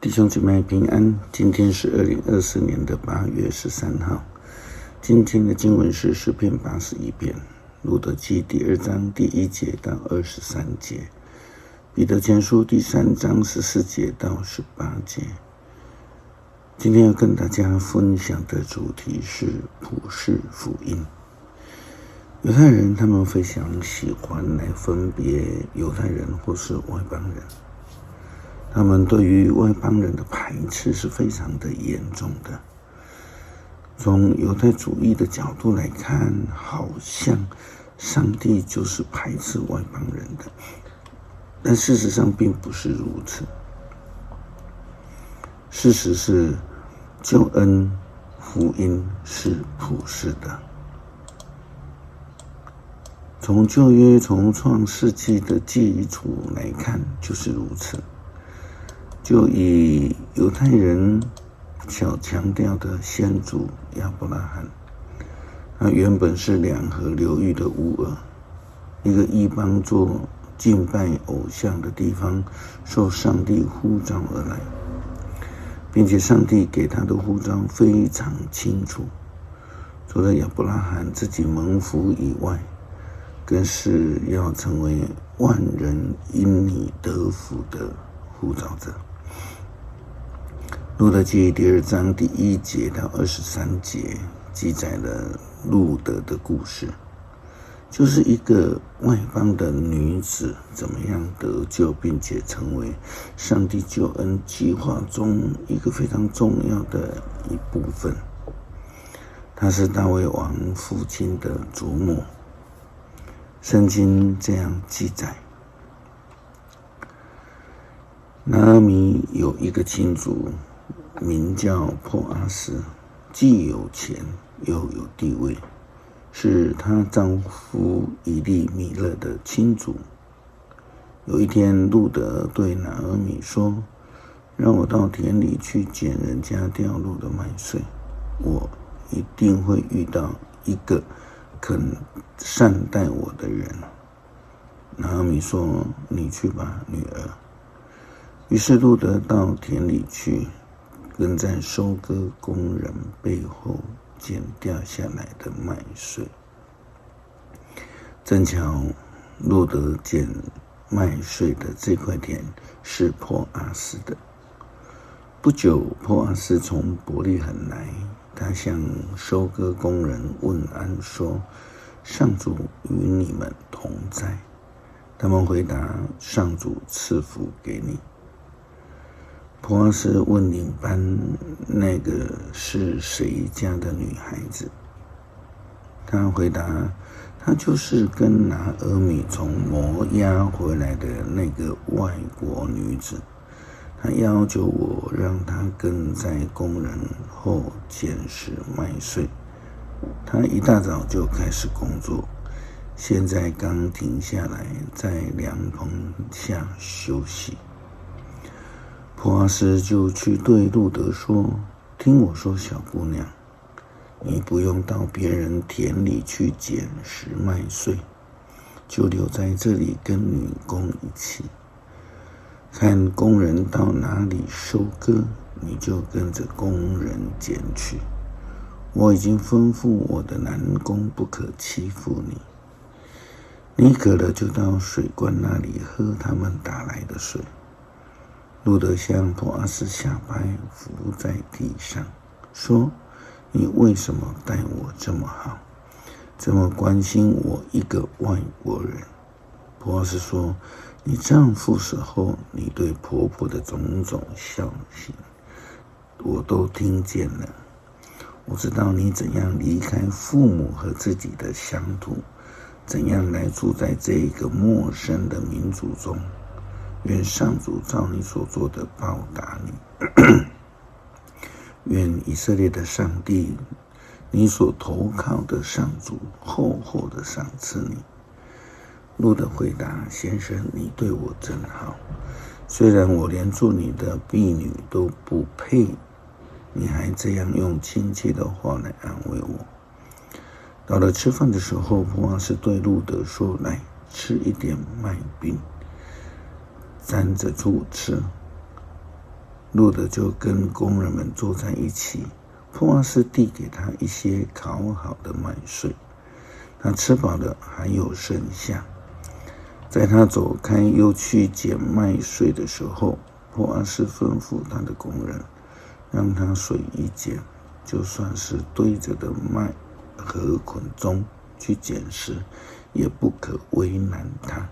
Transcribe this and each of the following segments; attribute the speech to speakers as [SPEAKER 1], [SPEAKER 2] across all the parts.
[SPEAKER 1] 弟兄姐妹平安，今天是2024年8月13号。今天的经文是诗篇81篇，路得记第2章第1节到23节，彼得前书第3章14节到18节。今天要跟大家分享的主题是普世福音。犹太人他们非常喜欢来分别犹太人或是外邦人，他们对于外邦人的排斥是非常的严重的。从犹太主义的角度来看，好像上帝就是排斥外邦人的，但事实上并不是如此。事实是救恩福音是普世的。从旧约从创世纪的基础来看就是如此。就以犹太人所强调的先祖亚伯拉罕，他原本是两河流域的乌尔，一个异邦做敬拜偶像的地方，受上帝呼召而来，并且上帝给他的呼召非常清楚，除了亚伯拉罕自己蒙福以外，更是要成为万人因你得福的呼召者。路得记第2章第1节到23节记载了路得的故事，就是一个外邦的女子怎么样得救，并且成为上帝救恩计划中一个非常重要的一部分。她是大卫王父亲的祖母。圣经这样记载，拿俄米有一个亲族，名叫波阿斯，既有钱又有地位，是她丈夫以利米勒的亲族。有一天，路得对拿俄米说：“让我到田里去捡人家掉落的麦穗，我一定会遇到一个肯善待我的人。”拿俄米说：“你去吧，女儿。”于是路得到田里去，跟在收割工人背后捡掉下来的麦穗。正巧路得捡麦穗的这块田是波阿斯的。不久，波阿斯从伯利恒来，他向收割工人问安说：“上主与你们同在。”他们回答：“上主赐福给你。”波阿斯问领班那个是谁家的女孩子，他回答：“她就是跟拿俄米从摩押回来的那个外国女子。她要求我让她跟在工人后捡拾麦穗。她一大早就开始工作，现在刚停下来，在凉棚下休息。”波阿斯就去对路得说：“听我说，小姑娘，你不用到别人田里去捡拾麦穗，就留在这里跟女工一起。看工人到哪里收割，你就跟着工人捡去。我已经吩咐我的男工不可欺负你。你渴了就到水罐那里喝他们打来的水。”路得向波阿斯下拜，伏在地上，说：“你为什么待我这么好，这么关心我一个外国人？”波阿斯说：“你丈夫死后，你对婆婆的种种孝行，我都听见了。我知道你怎样离开父母和自己的乡土，怎样来住在这一个陌生的民族中。愿上主照你所做的报答你。愿以色列的上帝，你所投靠的上主，厚厚的赏赐你。”路得回答：“先生，你对我真好，虽然我连做你的婢女都不配，你还这样用亲切的话来安慰我。”到了吃饭的时候，波阿斯对路得说：“来，吃一点麦饼，沾着醋吃。”路德就跟工人们坐在一起，波阿斯递给他一些烤好的麦穗，他吃饱了还有剩下。在他走开又去捡麦穗的时候，波阿斯吩咐他的工人，让他随意捡，就算是堆着的麦禾捆中去捡拾，也不可为难他，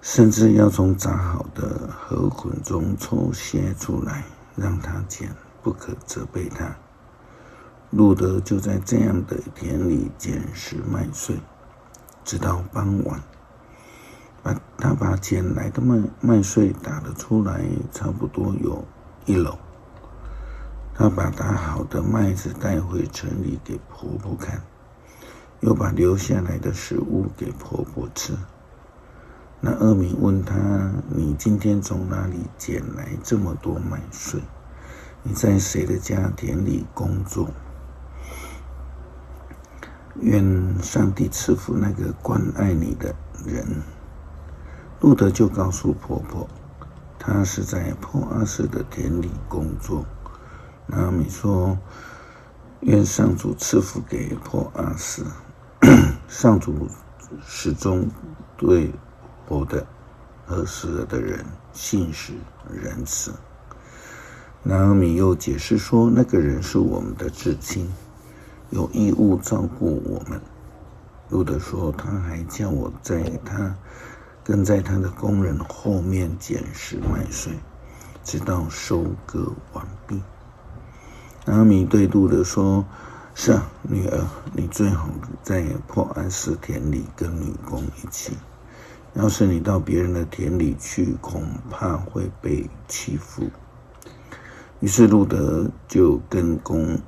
[SPEAKER 1] 甚至要从扎好的禾捆中抽些出来让他捡，不可责备他。路德就在这样的田里捡拾麦穗，直到傍晚。他把捡来的麦穗打了出来，差不多有1篓。他把打好的麦子带回城里给婆婆看，又把留下来的食物给婆婆吃。那俄米问他：“你今天从哪里捡来这么多麦穗？你在谁的家田里工作？愿上帝赐福那个关爱你的人。”路德就告诉婆婆，他是在波阿斯的田里工作。拿俄米说：“愿上主赐福给波阿斯。”上主始终对活的和死了的人信实仁慈。拿俄米又解释说，那个人是我们的至亲，有义务照顾我们。路德说，他还叫我跟在他的工人后面捡拾麦穗，直到收割完毕。拿俄米对路德说：“是啊，女儿，你最好在波阿斯田里跟女工一起。要是你到别人的田里去，恐怕会被欺负。”于是路德就跟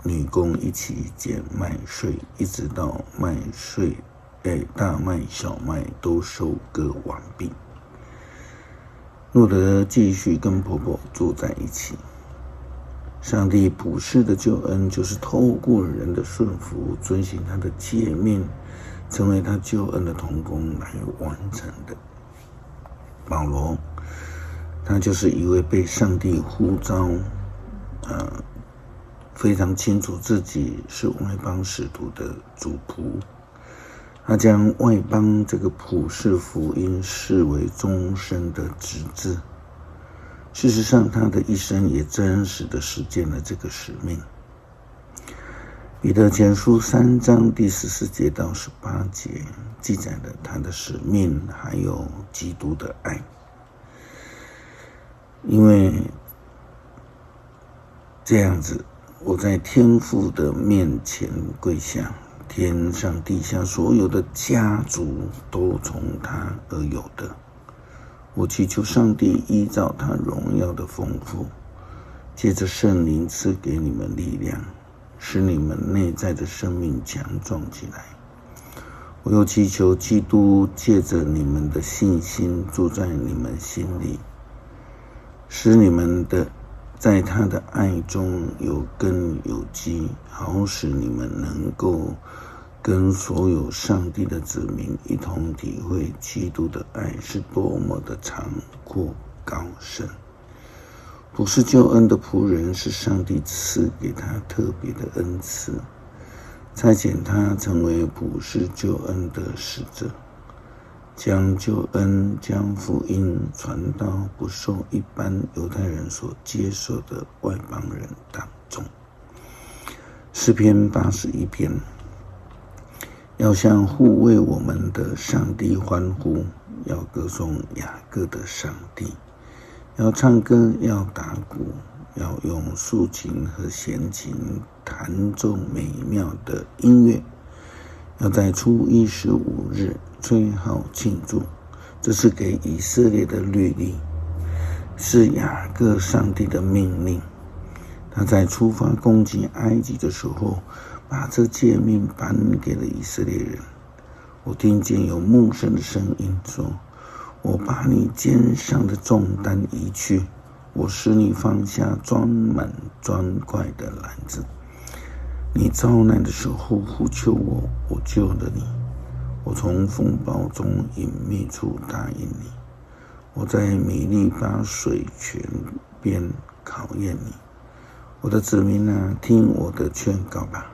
[SPEAKER 1] 女工一起捡麦穗，一直到麦穗大麦小麦都收割完毕。路德继续跟婆婆住在一起。上帝普世的救恩就是透过人的顺服，遵行他的诫命，成为他救恩的同工来完成的。保罗，他就是一位被上帝呼召，非常清楚自己是外邦使徒的主仆。他将外邦这个普世福音视为终身的职志。事实上，他的一生也真实的实践了这个使命。彼得前书3章第14节到18节记载了他的使命，还有基督的爱。因为这样子，我在天父的面前跪下，天上地下所有的家族都从他而有的。我祈求上帝依照他荣耀的丰富，借着圣灵赐给你们力量，使你们内在的生命强壮起来。我又祈求基督借着你们的信心住在你们心里，使你们在他的爱中有根有基，好使你们能够跟所有上帝的子民一同体会基督的爱是多么的长阔高深。不是救恩的仆人，是上帝赐给他特别的恩赐，差遣他成为普世救恩的使者，将救恩将福音传到不受一般犹太人所接受的外邦人当中。诗篇81篇，要向护卫我们的上帝欢呼，要歌颂雅各的上帝，要唱歌，要打鼓，要用竖琴和弦琴弹奏美妙的音乐，要在初一15日吹号庆祝。这是给以色列的律例，是雅各上帝的命令。他在出发攻击埃及的时候，把这诫命颁给了以色列人。我听见有牧神的声音说：“我把你肩上的重担移去，我使你放下装满砖块的篮子。你遭难的时候呼求我，我救了你。我从风暴中隐秘处答应你。我在米利巴水泉便考验你。我的子民啊，听我的劝告吧。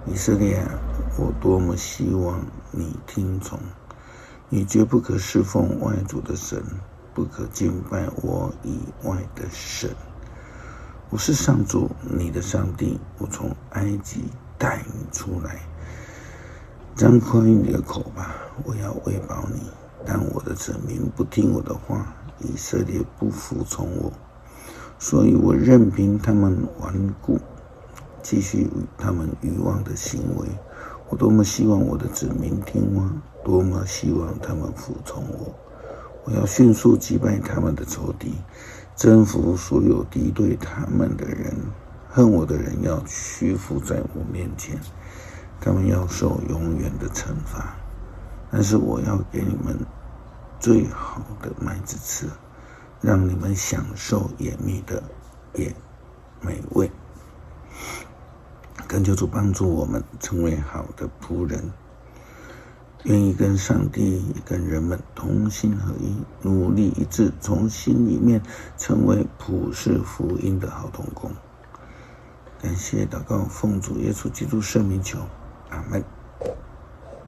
[SPEAKER 1] 以色列啊，我多么希望你听从。你绝不可侍奉外族的神，不可敬拜我以外的神。我是上主，你的上帝，我从埃及带你出来。张开你的口吧，我要喂饱你。但我的子民不听我的话，以色列不服从我，所以我任凭他们顽固，继续他们愚妄的行为。我多么希望我的子民听话，多么希望他们服从我。我要迅速击败他们的仇敌，征服所有敌对他们的人。恨我的人要屈服在我面前，他们要受永远的惩罚。但是我要给你们最好的麦子吃，让你们享受野蜜的美味。恳求主帮助我们成为好的仆人，愿意跟上帝也跟人们同心合一，努力一致，从心里面成为普世福音的好同工。感谢祷告，奉主耶稣基督圣名求，阿们。